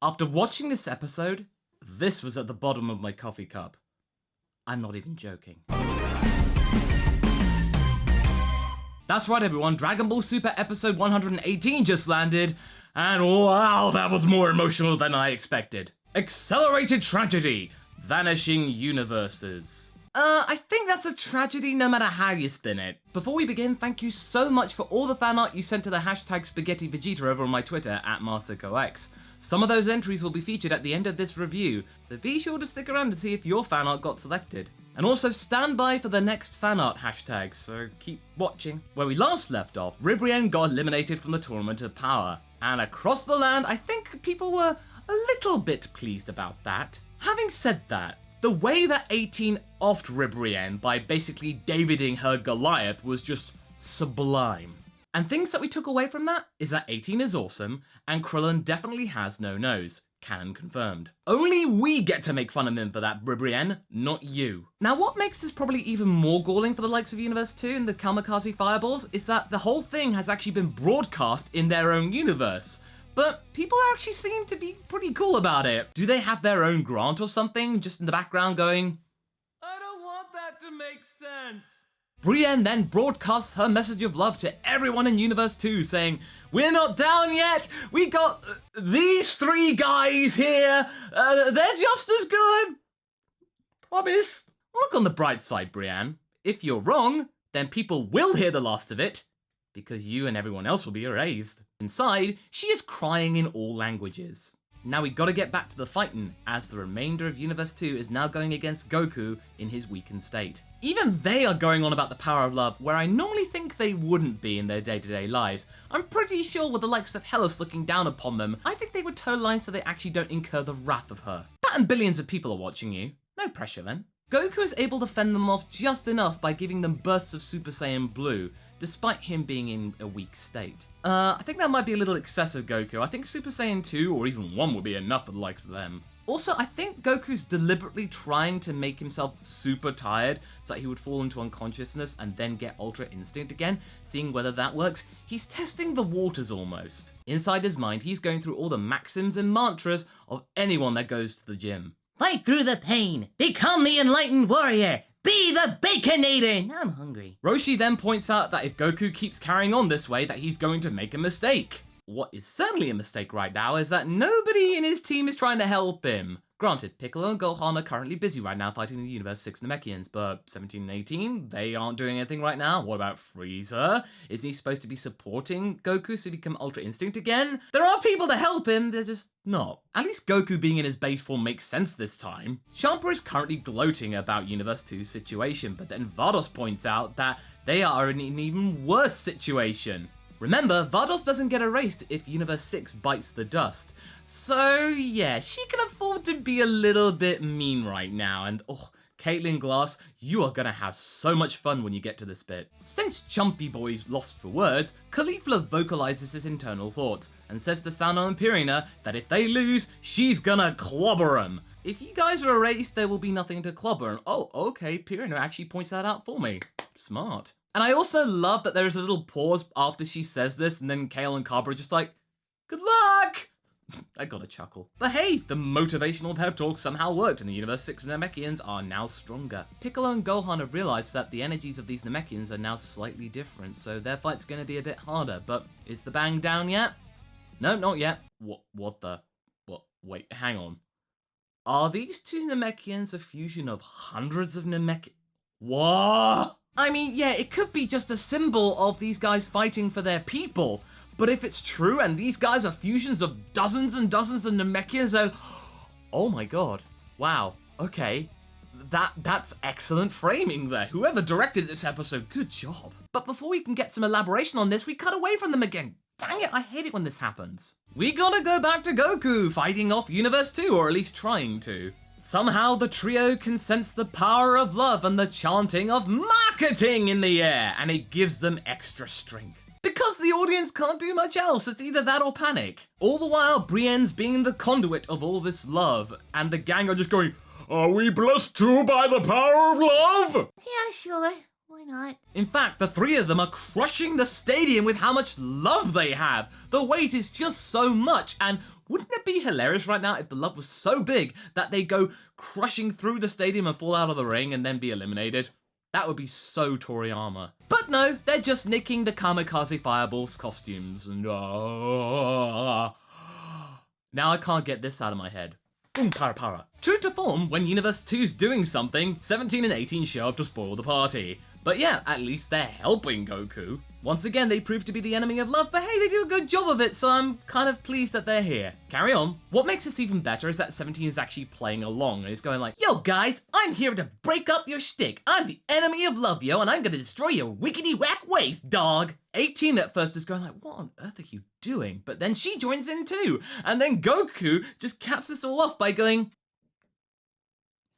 After watching this episode, this was at the bottom of my coffee cup. I'm not even joking. That's right everyone, Dragon Ball Super episode 118 just landed, and wow, that was more emotional than I expected. Accelerated Tragedy, Vanishing Universes. I think that's a tragedy no matter how you spin it. Before we begin, thank you so much for all the fan art you sent to the hashtag SpaghettiVegeta over on my Twitter at MasakoX. Some of those entries will be featured at the end of this review, so be sure to stick around to see if your fan art got selected. And also stand by for the next fan art hashtag, so keep watching. Where we last left off, Ribrianne got eliminated from the Tournament of Power. And across the land, I think people were a little bit pleased about that. Having said that, the way that 18 offed Ribrianne by basically Daviding her Goliath was just sublime. And things that we took away from that is that 18 is awesome, and Krillin definitely has no nose. Canon confirmed. Only we get to make fun of him for that, Ribrianne, not you. Now what makes this probably even more galling for the likes of Universe 2 and the Kamikaze Fireballs is that the whole thing has actually been broadcast in their own universe. But people actually seem to be pretty cool about it. Do they have their own Grant or something just in the background going, I don't want that to make sense. Brienne then broadcasts her message of love to everyone in Universe 2 saying, we're not down yet, we got these three guys here, they're just as good. Promise. Look on the bright side, Brienne. If you're wrong, then people will hear the last of it, because you and everyone else will be erased. Inside, she is crying in all languages. Now we gotta get back to the fighting, as the remainder of Universe 2 is now going against Goku in his weakened state. Even they are going on about the power of love, where I normally think they wouldn't be in their day-to-day lives. I'm pretty sure with the likes of Hellas looking down upon them, I think they would toe line so they actually don't incur the wrath of her. That and billions of people are watching you. No pressure then. Goku is able to fend them off just enough by giving them bursts of Super Saiyan Blue, despite him being in a weak state. I think that might be a little excessive, Goku. I think Super Saiyan 2 or even 1 would be enough for the likes of them. Also, I think Goku's deliberately trying to make himself super tired so that he would fall into unconsciousness and then get Ultra Instinct again, seeing whether that works. He's testing the waters almost. Inside his mind, he's going through all the maxims and mantras of anyone that goes to the gym. Fight through the pain, become the enlightened warrior, be the Baconator! Now I'm hungry. Roshi then points out that if Goku keeps carrying on this way, that he's going to make a mistake. What is certainly a mistake right now is that nobody in his team is trying to help him. Granted, Piccolo and Gohan are currently busy right now fighting the Universe 6 Namekians, but 17 and 18, they aren't doing anything right now. What about Frieza? Isn't he supposed to be supporting Goku so he become Ultra Instinct again? There are people to help him, they're just not. At least Goku being in his base form makes sense this time. Champa is currently gloating about Universe 2's situation, but then Vados points out that they are in an even worse situation. Remember, Vados doesn't get erased if Universe 6 bites the dust. So yeah, she can afford to be a little bit mean right now, and oh, Caitlyn Glass, you are gonna have so much fun when you get to this bit. Since Chumpy Boy's lost for words, Caulifla vocalizes his internal thoughts, and says to Saonel and Pirina that if they lose, she's gonna clobber 'em. If you guys are erased, there will be nothing to clobber, and oh, okay, Pirina actually points that out for me. Smart. And I also love that there is a little pause after she says this, and then Kale and Cabra are just like, good luck! I got a chuckle. But hey, the motivational pep talk somehow worked, and the Universe 6 Namekians are now stronger. Piccolo and Gohan have realized that the energies of these Namekians are now slightly different, so their fight's gonna be a bit harder, but is the bang down yet? No, not yet. What the? Wait, hang on. Are these two Namekians a fusion of hundreds of Namekians? What? I mean, yeah, it could be just a symbol of these guys fighting for their people, but if it's true and these guys are fusions of dozens and dozens of Namekians, then oh my god, wow, okay, that's excellent framing there. Whoever directed this episode, good job. But before we can get some elaboration on this, we cut away from them again. Dang it, I hate it when this happens. We gotta go back to Goku fighting off Universe 2, or at least trying to. Somehow the trio can sense the power of love and the chanting of marketing in the air, and it gives them extra strength. Because the audience can't do much else, it's either that or panic. All the while, Brienne's being the conduit of all this love, and the gang are just going, are we blessed too by the power of love? Yeah, sure. why not? In fact, the three of them are crushing the stadium with how much love they have. The weight is just so much, and wouldn't it be hilarious right now if the love was so big that they go crushing through the stadium and fall out of the ring and then be eliminated? That would be so Toriyama. But no, they're just nicking the Kamikaze Fireball's costumes. And now I can't get this out of my head. Para. True to form, when Universe 2's doing something, 17 and 18 show up to spoil the party. But yeah, at least they're helping Goku. Once again, they prove to be the enemy of love, but hey, they do a good job of it, so I'm kind of pleased that they're here. Carry on. What makes this even better is that 17 is actually playing along, and he's going like, yo guys, I'm here to break up your shtick. I'm the enemy of love, yo, and I'm gonna destroy your wickety whack ways, dog. 18 at first is going like, what on earth are you doing? But then she joins in too, and then Goku just caps this all off by going,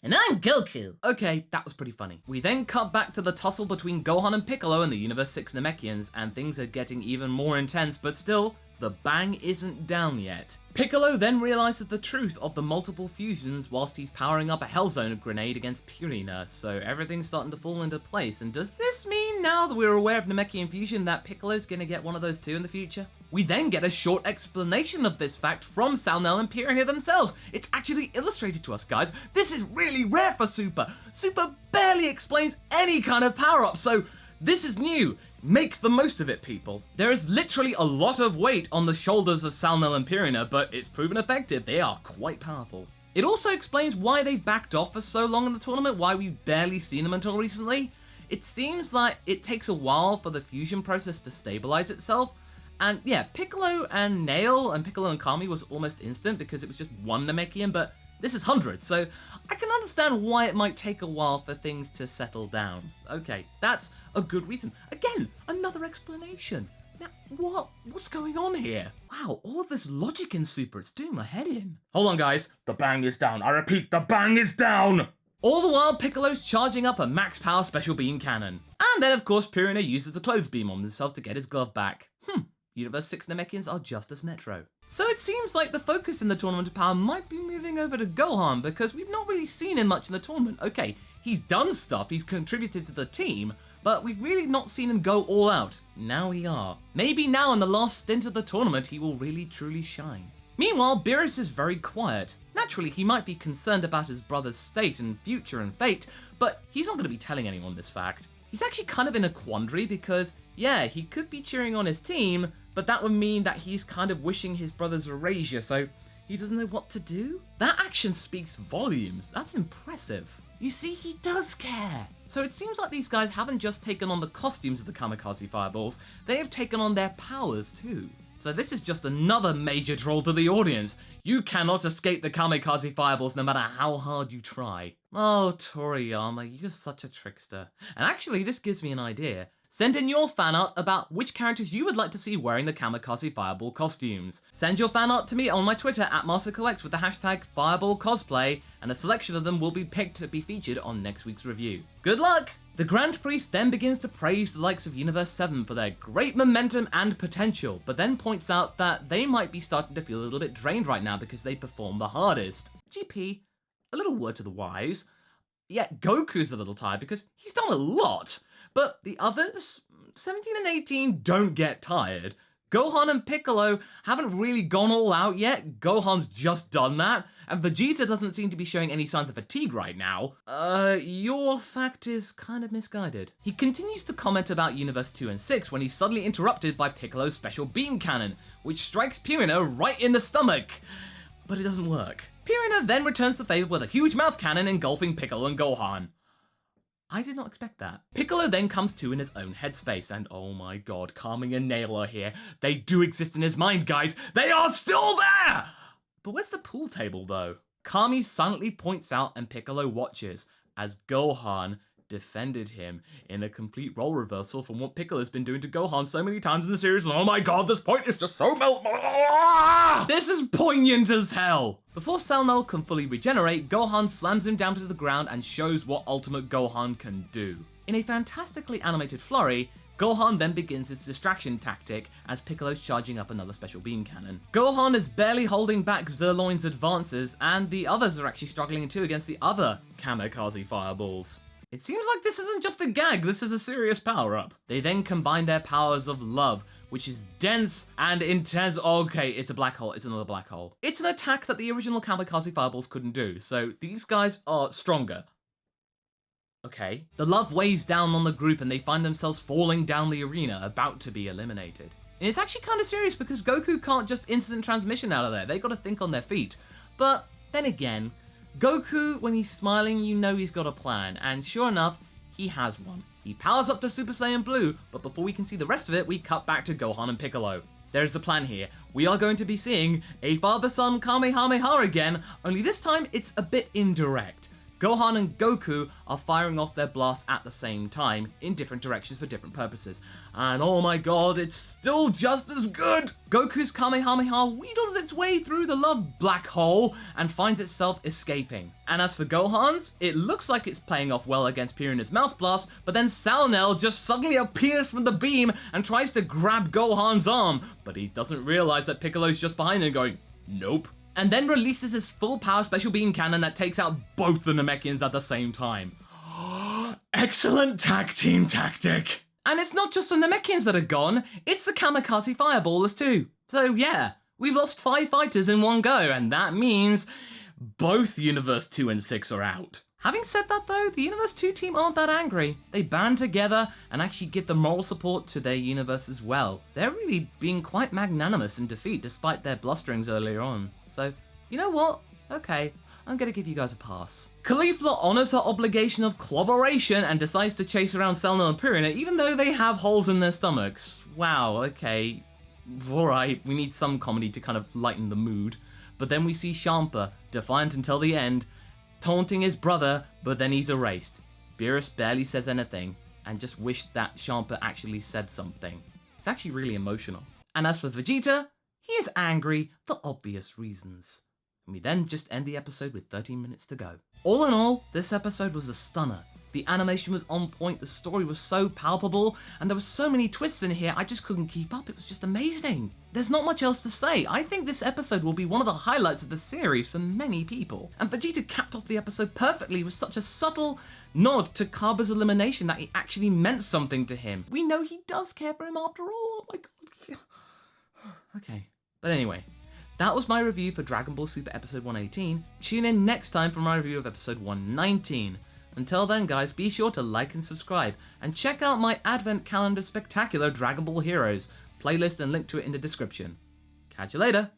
And I'm Goku. okay, that was pretty funny. We then cut back to the tussle between Gohan and Piccolo and the Universe 6 Namekians, and things are getting even more intense, but still, the bang isn't down yet. Piccolo then realizes the truth of the multiple fusions whilst he's powering up a Hellzone grenade against Pirina, so everything's starting to fall into place. And does this mean, now that we're aware of Namekian fusion, that Piccolo's gonna get one of those too in the future? We then get a short explanation of this fact from Saonel and Pirina themselves. It's actually illustrated to us, guys. This is really rare for Super. Super barely explains any kind of power-up, so this is new. Make the most of it, people. There is literally a lot of weight on the shoulders of Saonel and Pirina, but it's proven effective. They are quite powerful. It also explains why they backed off for so long in the tournament, why we've barely seen them until recently. It seems like it takes a while for the fusion process to stabilize itself. And yeah, Piccolo and Nail and Piccolo and Kami was almost instant because it was just one Namekian, but this is hundreds, so I can understand why it might take a while for things to settle down. Okay, that's a good reason. Again, another explanation. Now, what's going on here? Wow, all of this logic in Super, it's doing my head in. Hold on, guys. The bang is down. I repeat, the bang is down! All the while, Piccolo's charging up a max power special beam cannon. And then, of course, Pirina uses a clothes beam on himself to get his glove back. Universe 6 Namekians are just as Metro. So it seems like the focus in the Tournament of Power might be moving over to Gohan, because we've not really seen him much in the tournament. Okay, he's done stuff, he's contributed to the team, but we've really not seen him go all out. Now we are. Maybe now in the last stint of the tournament he will really truly shine. Meanwhile, Beerus is very quiet. Naturally, he might be concerned about his brother's state and future and fate, but he's not going to be telling anyone this fact. He's actually kind of in a quandary because, yeah, he could be cheering on his team, but that would mean that he's kind of wishing his brother's erasure, so he doesn't know what to do? That action speaks volumes. That's impressive. You see, he does care. So it seems like these guys haven't just taken on the costumes of the Kamikaze Fireballs, they have taken on their powers too. So this is just another major troll to the audience. You cannot escape the Kamikaze Fireballs no matter how hard you try. Oh, Toriyama, you're such a trickster. And actually, this gives me an idea. Send in your fan art about which characters you would like to see wearing the Kamikaze Fireball costumes. Send your fan art to me on my Twitter at MasakoX with the hashtag FireballCosplay, and a selection of them will be picked to be featured on next week's review. Good luck! The Grand Priest then begins to praise the likes of Universe 7 for their great momentum and potential, but then points out that they might be starting to feel a little bit drained right now because they perform the hardest. GP, a little word to the wise. Yeah, Goku's a little tired because he's done a lot, but the others, 17 and 18, don't get tired. Gohan and Piccolo haven't really gone all out yet. Gohan's just done that, and Vegeta doesn't seem to be showing any signs of fatigue right now. Your fact is kind of misguided. He continues to comment about Universe 2 and 6 when he's suddenly interrupted by Piccolo's special beam cannon, which strikes Pirina right in the stomach. But it doesn't work. Pirina then returns the favor with a huge mouth cannon engulfing Piccolo and Gohan. I did not expect that. Piccolo then comes to in his own headspace, and oh my god, Kami and Nail are here. They do exist in his mind, guys. They are still there! But where's the pool table, though? Kami silently points out and Piccolo watches as Gohan defended him in a complete role reversal from what Piccolo's been doing to Gohan so many times in the series. And oh my god, this point is just so This is poignant as hell! Before Saonel can fully regenerate, Gohan slams him down to the ground and shows what Ultimate Gohan can do. In a fantastically animated flurry, Gohan then begins his distraction tactic as Piccolo's charging up another special beam cannon. Gohan is barely holding back Zerloin's advances, and the others are actually struggling too against the other Kamikaze Fireballs. It seems like this isn't just a gag, this is a serious power-up. They then combine their powers of love, which is dense and intense. Okay, it's a black hole, it's another black hole. It's an attack that the original Kamikaze Fireballs couldn't do, so these guys are stronger. Okay. The love weighs down on the group and they find themselves falling down the arena, about to be eliminated. And it's actually kind of serious because Goku can't just instant transmission out of there, they gotta think on their feet. But then again, Goku, when he's smiling, you know he's got a plan, and sure enough, he has one. He powers up to Super Saiyan Blue, but before we can see the rest of it, we cut back to Gohan and Piccolo. There's the plan here. We are going to be seeing a father-son Kamehameha again, only this time it's a bit indirect. Gohan and Goku are firing off their blasts at the same time, in different directions for different purposes. And oh my god, it's still just as good! Goku's Kamehameha wheedles its way through the love black hole and finds itself escaping. And as for Gohan's, it looks like it's playing off well against Pirina's mouth blast, but then Saonel just suddenly appears from the beam and tries to grab Gohan's arm, but he doesn't realize that Piccolo's just behind him going, nope. And then releases his full power special beam cannon that takes out both the Namekians at the same time. Excellent tag team tactic! And it's not just the Namekians that are gone, it's the Kamikaze Fireballers too. So yeah, we've lost 5 fighters in one go, and that means both Universe 2 and 6 are out. Having said that though, the Universe 2 team aren't that angry. They band together and actually give the moral support to their universe as well. They're really being quite magnanimous in defeat despite their blusterings earlier on. So, you know what? Okay, I'm gonna give you guys a pass. Caulifla honors her obligation of collaboration and decides to chase around Saonel and Pirina even though they have holes in their stomachs. Wow, okay. Alright, we need some comedy to kind of lighten the mood. But then we see Champa, defiant until the end, taunting his brother, but then he's erased. Beerus barely says anything, and just wished that Champa actually said something. It's actually really emotional. And as for Vegeta, he is angry for obvious reasons. And we then just end the episode with 13 minutes to go. All in all, this episode was a stunner. The animation was on point, the story was so palpable, and there were so many twists in here I just couldn't keep up. It was just amazing. There's not much else to say. I think this episode will be one of the highlights of the series for many people. And Vegeta capped off the episode perfectly with such a subtle nod to Kaba's elimination that he actually meant something to him. We know he does care for him after all. Oh my god. Okay. But anyway, that was my review for Dragon Ball Super Episode 118. Tune in next time for my review of Episode 119. Until then, guys, be sure to like and subscribe, and check out my Advent Calendar Spectacular Dragon Ball Heroes playlist and link to it in the description. Catch you later!